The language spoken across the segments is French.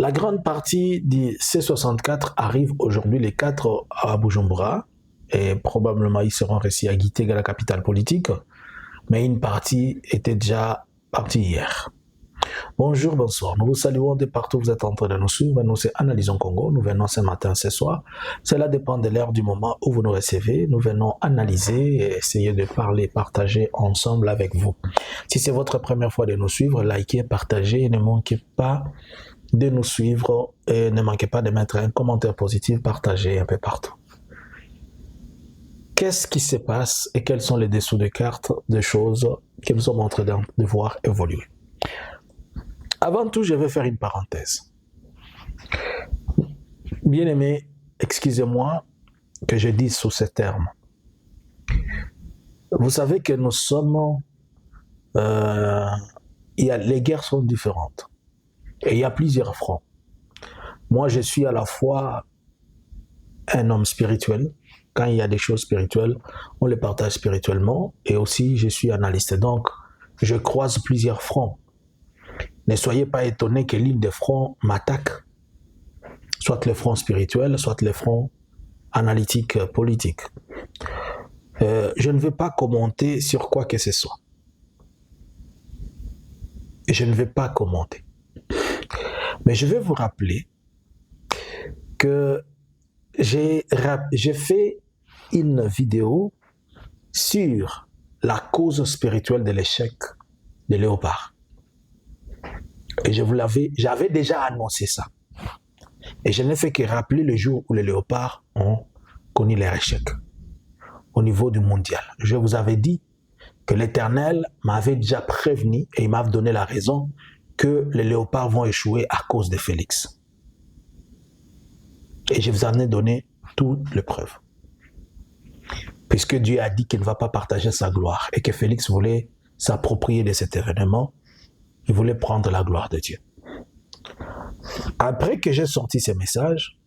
La grande partie du C64 arrive aujourd'hui les 4 à Bujumbura et probablement ils seront restés à Gitega, la capitale politique, mais une partie était déjà partie hier. Bonjour, bonsoir. Nous vous saluons de partout où vous êtes en train de nous suivre. Nous, c'est Analysons Congo. Nous venons ce matin, ce soir. Cela dépend de l'heure du moment où vous nous recevez. Nous venons analyser et essayer de parler, partager ensemble avec vous. Si c'est votre première fois de nous suivre, likez, partagez et ne manquez pas de nous suivre et ne manquez pas de mettre un commentaire positif, partagez un peu partout. Qu'est-ce qui se passe et quels sont les dessous de cartes de choses que nous sommes en train de voir évoluer? Avant tout, je vais faire une parenthèse. Bien-aimés, excusez-moi que je dise sous ces termes. Vous savez que nous sommes... les guerres sont différentes. Et il y a plusieurs fronts. Moi, je suis à la fois un homme spirituel. Quand il y a des choses spirituelles, on les partage spirituellement. Et aussi, je suis analyste. Donc, je croise plusieurs fronts. Ne soyez pas étonnés que l'une des fronts m'attaque. Soit le front spirituel, soit le front analytique politique. Je ne vais pas commenter sur quoi que ce soit. Je ne vais pas commenter. Mais je vais vous rappeler que j'ai fait une vidéo sur la cause spirituelle de l'échec de Léopard. Et j'avais déjà annoncé ça. Et je n'ai fait que rappeler le jour où les léopards ont connu leur échec au niveau du mondial. Je vous avais dit que l'Éternel m'avait déjà prévenu et il m'avait donné la raison que les léopards vont échouer à cause de Félix. Et je vous en ai donné toutes les preuves. Puisque Dieu a dit qu'il ne va pas partager sa gloire et que Félix voulait s'approprier de cet événement, il voulait prendre la gloire de Dieu. Après que j'ai sorti ces messages,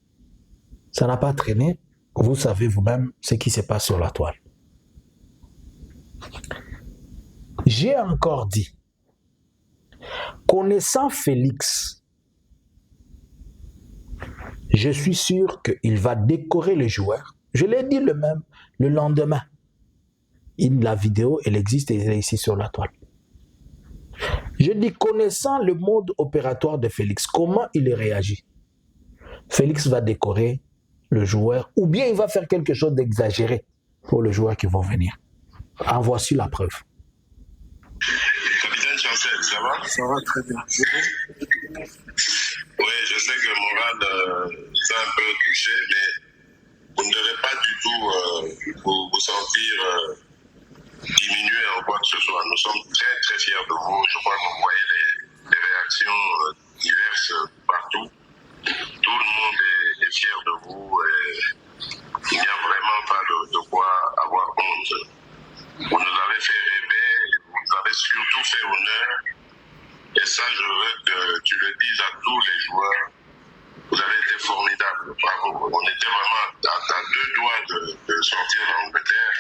ça n'a pas traîné. Vous savez vous-même ce qui se passe sur la toile. J'ai encore dit, connaissant Félix, je suis sûr qu'il va décorer les joueurs. Je l'ai dit le lendemain. La vidéo, elle existe et elle est ici sur la toile. Je dis, connaissant le mode opératoire de Félix, comment il réagit? Félix va décorer le joueur ou bien il va faire quelque chose d'exagéré pour les joueurs qui vont venir. En voici la preuve. Capitaine Chancel, ça va? Ça va très bien. Oui, je sais que le moral est un peu touché, mais vous ne devez pas du tout vous sentir diminué en quoi que ce soit. Nous sommes très très fiers de vous. Je crois que vous voyez les réactions diverses partout. Tout le monde est fier de vous et il n'y a vraiment pas de quoi avoir honte. Vous nous avez fait rêver, vous nous avez surtout fait honneur. Et ça, je veux que tu le dises à tous les joueurs. Vous avez été formidables. Bravo. On était vraiment à 2 doigts de sortir l'Angleterre.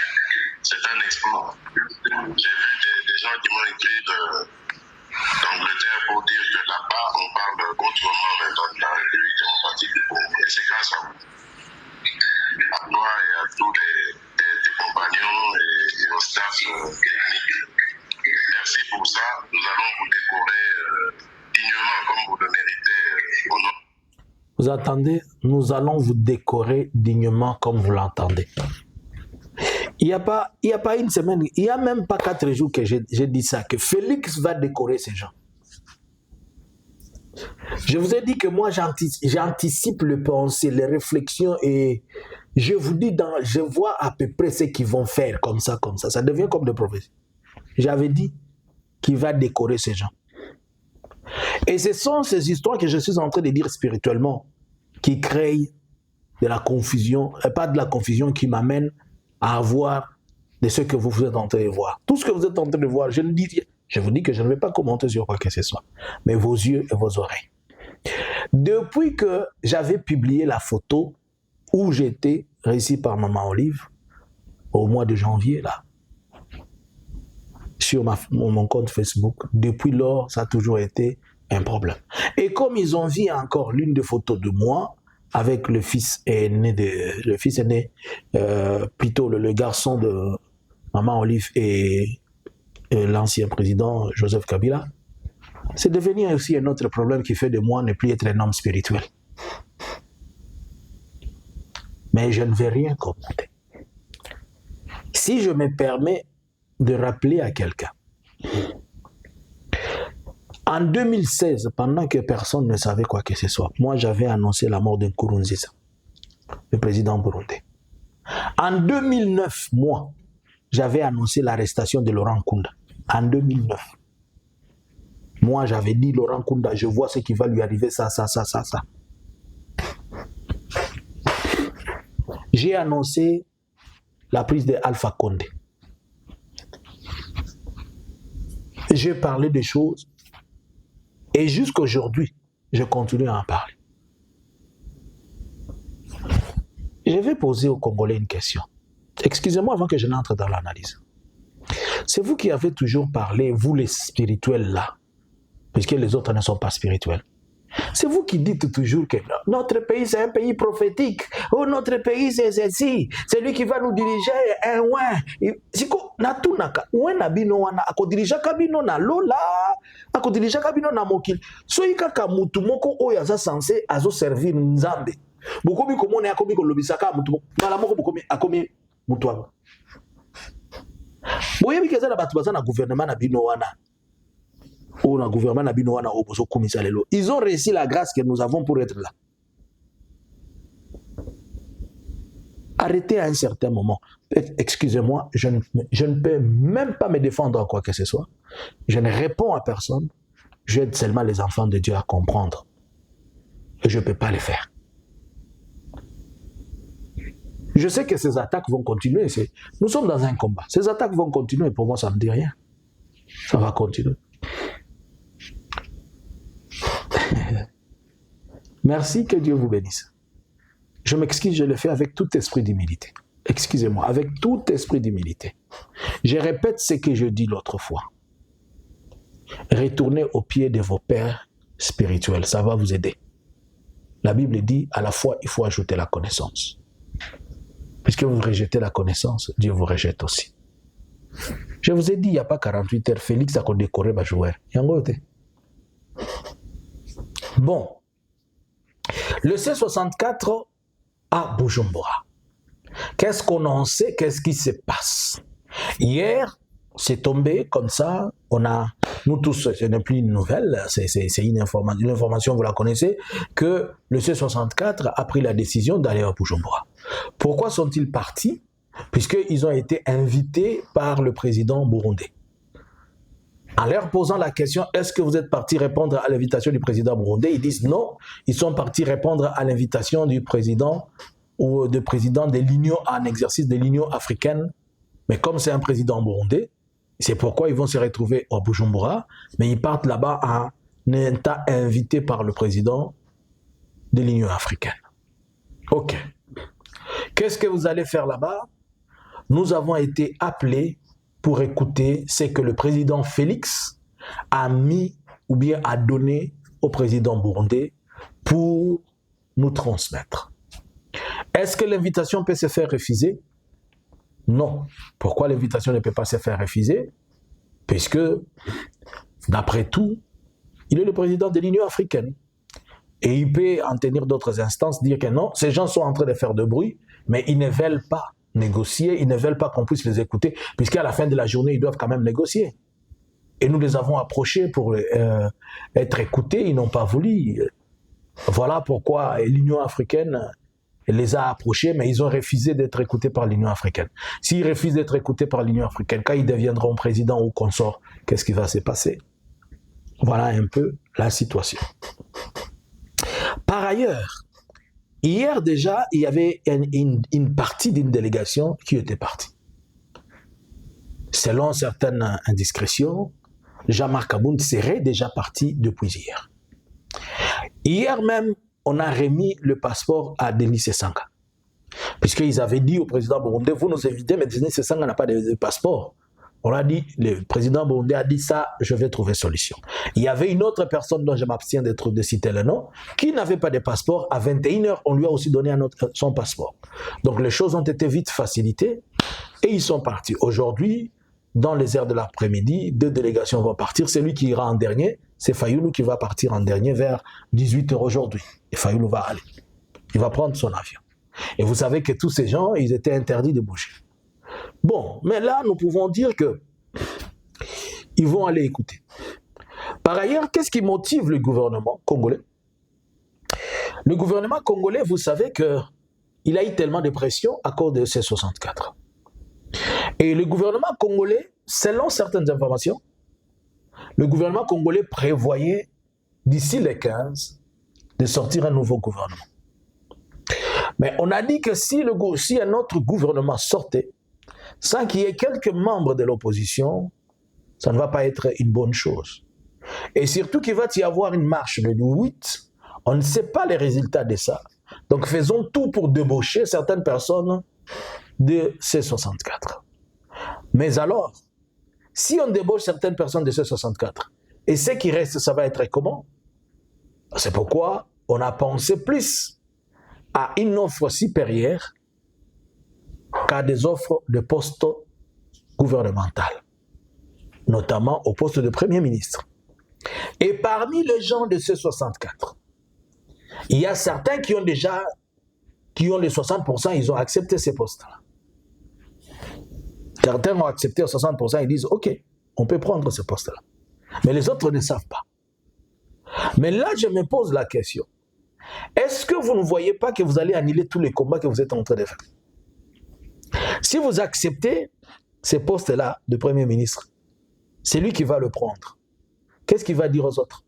C'est un exploit. J'ai vu des gens qui m'ont écrit d'Angleterre pour dire que là-bas, on parle autrement maintenant de la République démocratique du Congo. Et c'est grâce à vous. À toi et à tous tes compagnons et au staff technique. Merci pour ça. Nous allons vous décorer dignement comme vous le méritez au nom. Vous entendez? Nous allons vous décorer dignement comme vous l'entendez. Il n'y a pas une semaine, il n'y a même pas 4 jours que j'ai dit ça, que Félix va décorer ces gens. Je vous ai dit que moi, j'anticipe le pensée, les réflexions et je vous dis, je vois à peu près ce qu'ils vont faire comme ça. Ça devient comme des prophéties. J'avais dit qu'il va décorer ces gens. Et ce sont ces histoires que je suis en train de dire spirituellement qui créent de la confusion, et pas de la confusion qui m'amène à avoir de ce que vous êtes en train de voir. Tout ce que vous êtes en train de voir, je vous dis que je ne vais pas commenter sur quoi que ce soit, mais vos yeux et vos oreilles. Depuis que j'avais publié la photo où j'étais, réussi par Maman Olive, au mois de janvier, là, sur mon compte Facebook, depuis lors, ça a toujours été un problème. Et comme ils ont vu encore l'une des photos de moi avec le fils aîné, plutôt le garçon de Maman Olive et l'ancien président Joseph Kabila, c'est devenu aussi un autre problème qui fait de moi ne plus être un homme spirituel. Mais je ne vais rien commenter. Si je me permets de rappeler à quelqu'un, en 2016, pendant que personne ne savait quoi que ce soit, moi j'avais annoncé la mort de Nkurunziza, le président burundais. En 2009, moi, j'avais annoncé l'arrestation de Laurent Nkunda. En 2009. Moi, j'avais dit, Laurent Nkunda, je vois ce qui va lui arriver, ça. J'ai annoncé la prise de Alpha Condé. J'ai parlé des choses et jusqu'à aujourd'hui, je continue à en parler. Je vais poser aux Congolais une question. Excusez-moi avant que je n'entre dans l'analyse. C'est vous qui avez toujours parlé, vous les spirituels là, puisque les autres ne sont pas spirituels. C'est vous qui dites toujours que notre pays c'est un pays prophétique. Oh, notre pays c'est ceci. C'est lui qui va nous diriger. Siko natunaka. Ouena bino wana akodirija kabino na lola. Akodirija kabino na mokil. Soika ka mutu moko oyo aza censé azo servir nzambe. Bokomi komone akomi kolobisaka mutu mala moko bokomi akomi mutu wana. Boyebi keza na batu baza na gouvernement na bino wana. Ils ont réussi la grâce que nous avons pour être là. Arrêtez à un certain moment. Excusez-moi, je ne peux même pas me défendre à quoi que ce soit. Je ne réponds à personne. J'aide seulement les enfants de Dieu à comprendre. Et je ne peux pas les faire. Je sais que ces attaques vont continuer. Nous sommes dans un combat. Ces attaques vont continuer. Pour moi, ça ne me dit rien. Ça va continuer. Merci, que Dieu vous bénisse. Je m'excuse, je le fais avec tout esprit d'humilité. Excusez-moi, avec tout esprit d'humilité. Je répète ce que je dis l'autre fois. Retournez au pied de vos pères spirituels, ça va vous aider. La Bible dit, à la fois, il faut ajouter la connaissance. Puisque vous rejetez la connaissance, Dieu vous rejette aussi. Je vous ai dit, il n'y a pas 48 heures, Félix a décoré ma joueur. Bon. Le C64 à Bujumbura. Qu'est-ce qu'on en sait? Qu'est-ce qui se passe? Hier, c'est tombé comme ça. Nous tous, ce n'est plus une nouvelle, c'est une information, vous la connaissez, que le C64 a pris la décision d'aller à Bujumbura. Pourquoi sont-ils partis? Puisqu'ils ont été invités par le président burundais. En leur posant la question, est-ce que vous êtes partis répondre à l'invitation du président burundais? Ils disent non, ils sont partis répondre à l'invitation du président ou du président de l'Union en exercice de l'Union africaine. Mais comme c'est un président burundais, c'est pourquoi ils vont se retrouver à Bujumbura, mais ils partent là-bas en étant invités par le président de l'Union africaine. Ok. Qu'est-ce que vous allez faire là-bas? Nous avons été appelés pour écouter ce que le président Félix a mis ou bien a donné au président burundais pour nous transmettre. Est-ce que l'invitation peut se faire refuser? Non. Pourquoi l'invitation ne peut pas se faire refuser? Puisque, d'après tout, il est le président de l'Union africaine. Et il peut en tenir d'autres instances, dire que non, ces gens sont en train de faire de bruit, mais ils ne veulent pas négocier, ils ne veulent pas qu'on puisse les écouter, puisqu'à la fin de la journée, ils doivent quand même négocier. Et nous les avons approchés pour être écoutés, ils n'ont pas voulu. Voilà pourquoi l'Union africaine les a approchés, mais ils ont refusé d'être écoutés par l'Union africaine. S'ils refusent d'être écoutés par l'Union africaine, quand ils deviendront présidents ou consorts, qu'est-ce qui va se passer? Voilà un peu la situation. Par ailleurs, hier déjà, il y avait une partie d'une délégation qui était partie. Selon certaines indiscrétions, Jean-Marc Abound serait déjà parti depuis hier. Hier même, on a remis le passeport à Denis Sesanga. Puisqu'ils avaient dit au président burundais, vous nous invitez, mais Denis Sesanga n'a pas de passeport. On a dit, le président burundais a dit ça, je vais trouver solution. Il y avait une autre personne dont je m'abstiens de citer le nom, qui n'avait pas de passeport. À 21h, on lui a aussi donné son passeport. Donc les choses ont été vite facilitées et ils sont partis. Aujourd'hui, dans les heures de l'après-midi, 2 délégations vont partir. Celui qui ira en dernier, c'est Fayoulou qui va partir en dernier vers 18h aujourd'hui. Et Fayoulou va aller. Il va prendre son avion. Et vous savez que tous ces gens, ils étaient interdits de bouger. Bon, mais là, nous pouvons dire que ils vont aller écouter. Par ailleurs, qu'est-ce qui motive le gouvernement congolais? Le gouvernement congolais, vous savez qu'il a eu tellement de pression à cause de ces 64. Et le gouvernement congolais, selon certaines informations, le gouvernement congolais prévoyait d'ici les 15 de sortir un nouveau gouvernement. Mais on a dit que si un autre gouvernement sortait, sans qu'il y ait quelques membres de l'opposition, ça ne va pas être une bonne chose. Et surtout qu'il va y avoir une marche le 8, on ne sait pas les résultats de ça. Donc faisons tout pour débaucher certaines personnes de ces 64. Mais alors, si on débauche certaines personnes de ces 64, et ce qui reste, ça va être comment? C'est pourquoi on a pensé plus à une offre supérieure qu'à des offres de postes gouvernementaux, notamment au poste de Premier ministre. Et parmi les gens de ces 64, il y a certains qui ont les 60%, ils ont accepté ces postes-là. Certains ont accepté à 60%, ils disent, OK, on peut prendre ce poste-là. Mais les autres ne savent pas. Mais là, je me pose la question. Est-ce que vous ne voyez pas que vous allez annuler tous les combats que vous êtes en train de faire? Si vous acceptez ces postes-là de Premier ministre, c'est lui qui va le prendre. Qu'est-ce qu'il va dire aux autres?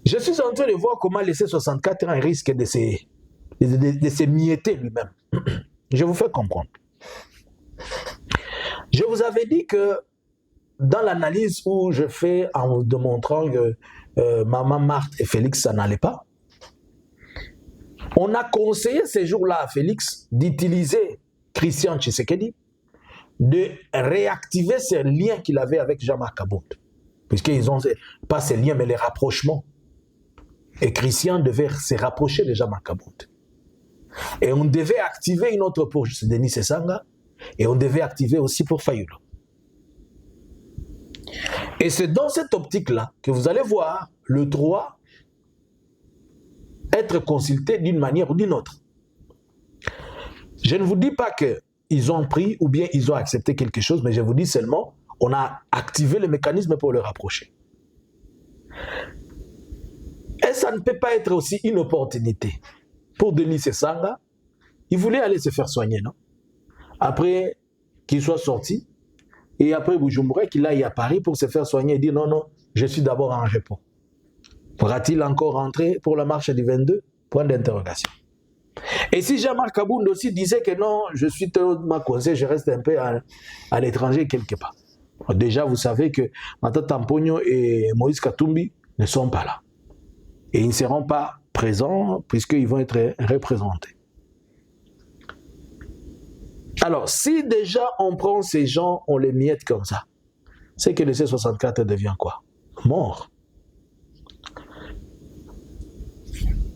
Je suis en train de voir comment laisser 64 ans risque de se mietter lui-même. Je vous fais comprendre. Je vous avais dit que dans l'analyse où je fais en vous démontrant que Maman Marthe et Félix, ça n'allait pas, on a conseillé ces jours-là à Félix d'utiliser Christian Tshisekedi, de réactiver ces liens qu'il avait avec Jean-Marc Kabound. Puisqu'ils n'ont pas ces liens, mais les rapprochements. Et Christian devait se rapprocher de Jean-Marc Kabound. Et on devait activer une autre pour Denis Sesanga, et on devait activer aussi pour Fayoulou. Et c'est dans cette optique-là que vous allez voir le 3 être consulté d'une manière ou d'une autre. Je ne vous dis pas qu'ils ont pris ou bien ils ont accepté quelque chose, mais je vous dis seulement, on a activé le mécanisme pour le rapprocher. Et ça ne peut pas être aussi une opportunité. Pour Denis Sesanga, il voulait aller se faire soigner, non? Après qu'il soit sorti, et après Bujumbura, qu'il aille à Paris pour se faire soigner et dire non, non, je suis d'abord en repos. Pourra-t-il encore rentrer pour la marche du 22? Point d'interrogation. Et si Jean-Marc Kabound aussi disait que non, je suis tellement coincé, je reste un peu à l'étranger quelque part. Déjà, vous savez que Mata Tampogno et Moïse Katumbi ne sont pas là. Et ils ne seront pas présents puisqu'ils vont être représentés. Alors, si déjà on prend ces gens, on les miette comme ça, c'est que le C64 devient quoi? Mort.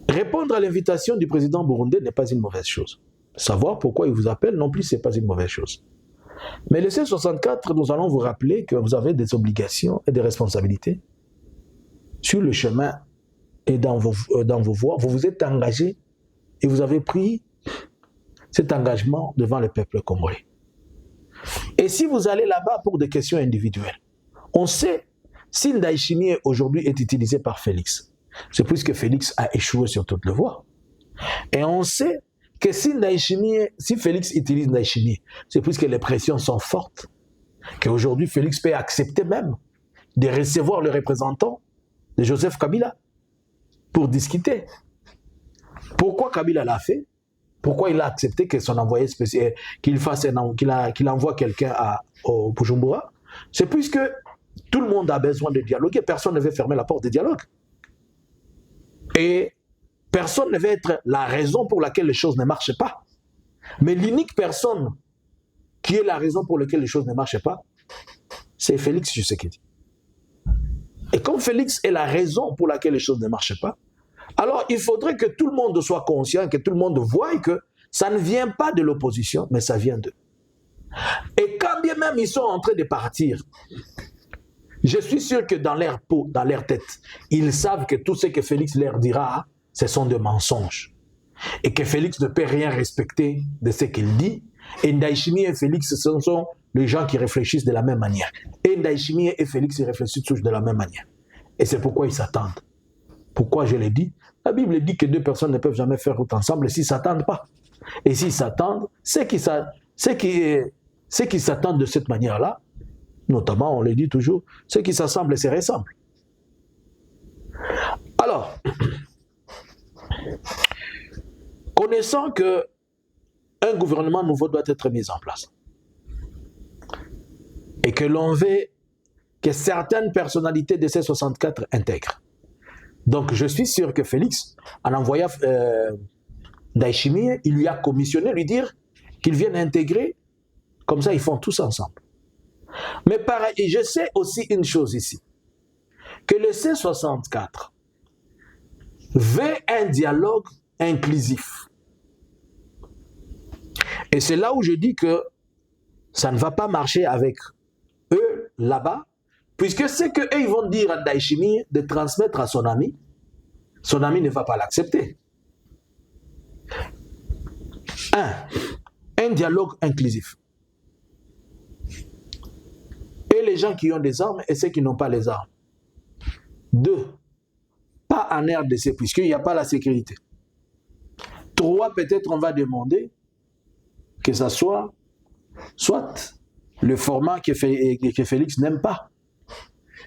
Répondre à l'invitation du président burundais n'est pas une mauvaise chose. Savoir pourquoi il vous appelle non plus, ce n'est pas une mauvaise chose. Mais le C64, nous allons vous rappeler que vous avez des obligations et des responsabilités sur le chemin et dans vos voies. Vous vous êtes engagé et vous avez pris cet engagement devant le peuple congolais. Et si vous allez là-bas pour des questions individuelles, on sait si Ndayishimiye aujourd'hui est utilisé par Félix. C'est puisque Félix a échoué sur toutes les voies. Et on sait que si Félix utilise Ndayishimiye, c'est puisque les pressions sont fortes, qu'aujourd'hui Félix peut accepter même de recevoir le représentant de Joseph Kabila pour discuter. Pourquoi Kabila l'a fait? Pourquoi il a accepté que son envoyé spécial, qu'il envoie quelqu'un au Bujumbura? C'est puisque tout le monde a besoin de dialoguer, personne ne veut fermer la porte du dialogue. Et personne ne veut être la raison pour laquelle les choses ne marchent pas. Mais l'unique personne qui est la raison pour laquelle les choses ne marchent pas, c'est Félix Tshisekedi. Et comme Félix est la raison pour laquelle les choses ne marchent pas, alors il faudrait que tout le monde soit conscient, que tout le monde voie que ça ne vient pas de l'opposition, mais ça vient d'eux. Et quand bien même ils sont en train de partir, je suis sûr que dans leur peau, dans leur tête, ils savent que tout ce que Félix leur dira, ce sont des mensonges. Et que Félix ne peut rien respecter de ce qu'il dit. Et Ndayishimiye et Félix, ce sont les gens qui réfléchissent de la même manière. Et Ndayishimiye et Félix, ils réfléchissent tous de la même manière. Et c'est pourquoi ils s'attendent. Pourquoi je l'ai dit? La Bible dit que deux personnes ne peuvent jamais faire route ensemble s'ils ne s'attendent pas. Et s'ils s'attendent, ceux qui s'attendent de cette manière-là, notamment, on le dit toujours, ceux qui s'assemblent se ressemblent. Alors, connaissant que un gouvernement nouveau doit être mis en place et que l'on veut que certaines personnalités de ces 64 intègrent. Donc, je suis sûr que Félix, en envoyant Ndayishimiye, il lui a commissionné, lui dire qu'ils viennent intégrer, comme ça ils font tous ensemble. Mais pareil, et je sais aussi une chose ici, que le C64 veut un dialogue inclusif. Et c'est là où je dis que ça ne va pas marcher avec eux là-bas, puisque c'est qu'eux ils vont dire à Ndayishimiye de transmettre à son ami ne va pas l'accepter. Un dialogue inclusif. Et les gens qui ont des armes et ceux qui n'ont pas les armes. 2, pas en RDC, puisqu'il n'y a pas la sécurité. 3, peut-être on va demander que ça soit le format que Félix n'aime pas.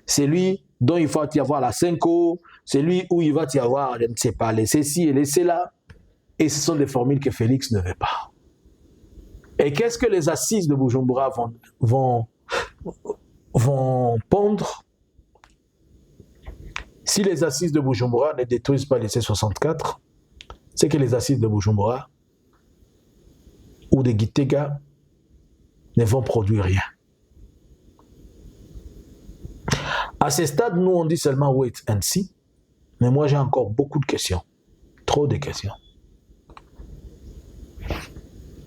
C'est lui dont il faut y avoir la 5O, c'est lui où il va y avoir, je ne sais pas, les ceci et les cela. Et ce sont des formules que Félix ne veut pas. Et qu'est-ce que les assises de Bujumbura vont pondre si les assises de Bujumbura ne détruisent pas les C64? C'est que les assises de Bujumbura ou de Gitega ne vont produire rien. À ce stade, nous on dit seulement wait and see, mais moi j'ai encore beaucoup de questions, trop de questions.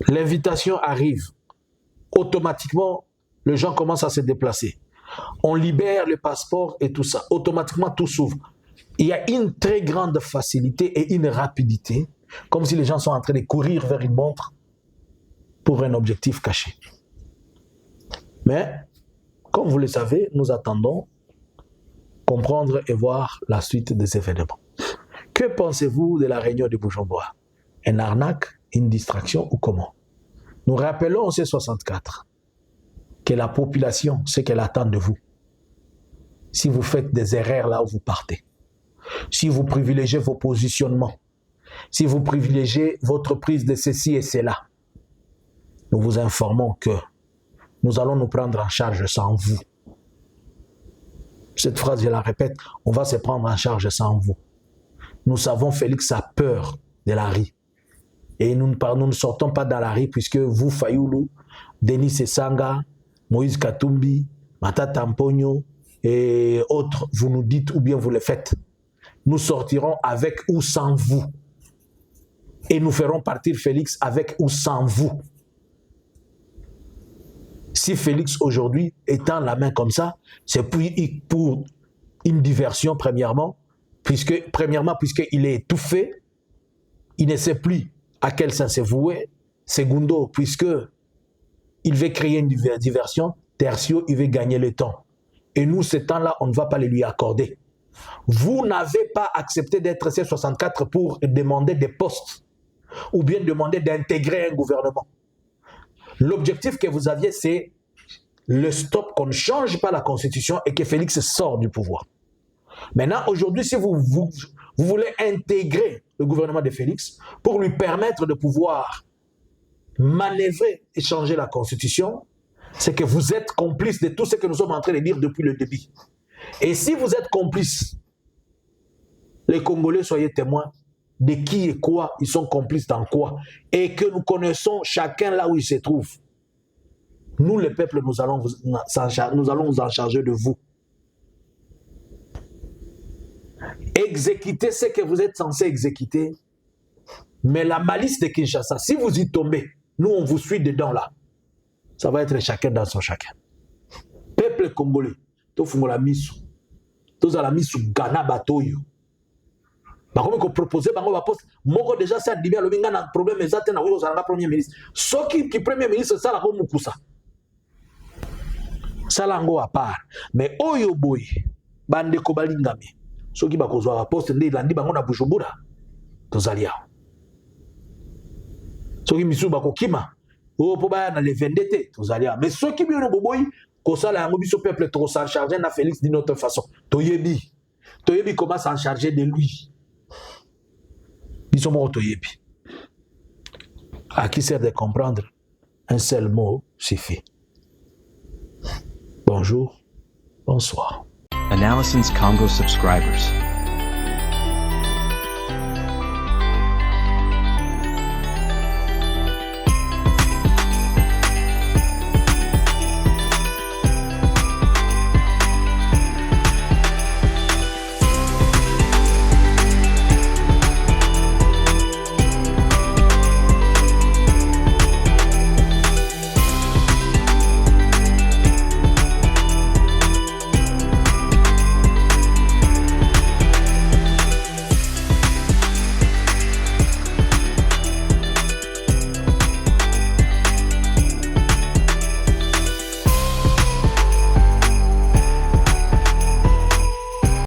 L'invitation arrive, automatiquement les gens commencent à se déplacer. On libère le passeport et tout ça, automatiquement tout s'ouvre. Il y a une très grande facilité et une rapidité, comme si les gens sont en train de courir vers une montre pour un objectif caché. Mais, comme vous le savez, nous attendons comprendre et voir la suite des événements. Que pensez-vous de la réunion de Bujumbura? Une arnaque, une distraction ou comment? Nous rappelons au C64 que la population, ce qu'elle attend de vous, si vous faites des erreurs là où vous partez, si vous privilégiez vos positionnements, si vous privilégiez votre prise de ceci et cela, nous vous informons que nous allons nous prendre en charge sans vous. Cette phrase, je la répète, on va se prendre en charge sans vous. Nous savons, Félix a peur de la rue. Et nous ne sortons pas dans la rue puisque vous, Fayoulou, Denis Sesanga, Moïse Katumbi, Matata Mponyo et autres, vous nous dites ou bien vous le faites. Nous sortirons avec ou sans vous. Et nous ferons partir Félix avec ou sans vous. Si Félix aujourd'hui étend la main comme ça, c'est pour une diversion premièrement, puisqu'il est étouffé, il ne sait plus à quel sens se vouer. Segundo, puisque il veut créer une diversion. Tertio, il veut gagner le temps. Et nous, ce temps-là, on ne va pas le lui accorder. Vous n'avez pas accepté d'être C64 pour demander des postes ou bien demander d'intégrer un gouvernement. L'objectif que vous aviez, c'est le stop, qu'on ne change pas la Constitution et que Félix sort du pouvoir. Maintenant, aujourd'hui, si vous voulez intégrer le gouvernement de Félix pour lui permettre de pouvoir manœuvrer et changer la Constitution, c'est que vous êtes complice de tout ce que nous sommes en train de dire depuis le début. Et si vous êtes complice, les Congolais, soyez témoins de qui et quoi, ils sont complices dans quoi, et que nous connaissons chacun là où il se trouve. Nous, les peuples, nous allons vous en charger de vous. Exécutez ce que vous êtes censé exécuter. Mais la malice de Kinshasa, si vous y tombez, nous, on vous suit dedans là. Ça va être chacun dans son chacun. Peuple congolais, to fungola misu. To la misu Ghana batoyo. Ba comme ko proposer bango ba poste moko déjà ça dit bien le binga na problème exact na wo za premier ministre. Soki qui premier ministre ça la ko mukusa. Ça la ngo à part. Mais oyo boy bande ko balingami. Soki ba kozwa ba poste ndé landi bango na Bujumbura. Tozalia. Soki misu ba ko kima. Oh, pour na les vendette, mais ceux qui viennent au boboy, qu'on ça la biso peuple trop s'en charger na Félix d'une autre façon. Toyebi comment s'en charger de lui. Ils sont morts Toyebi. À qui sert de comprendre? Un seul mot suffit. Bonjour, bonsoir. Analysins Congo subscribers.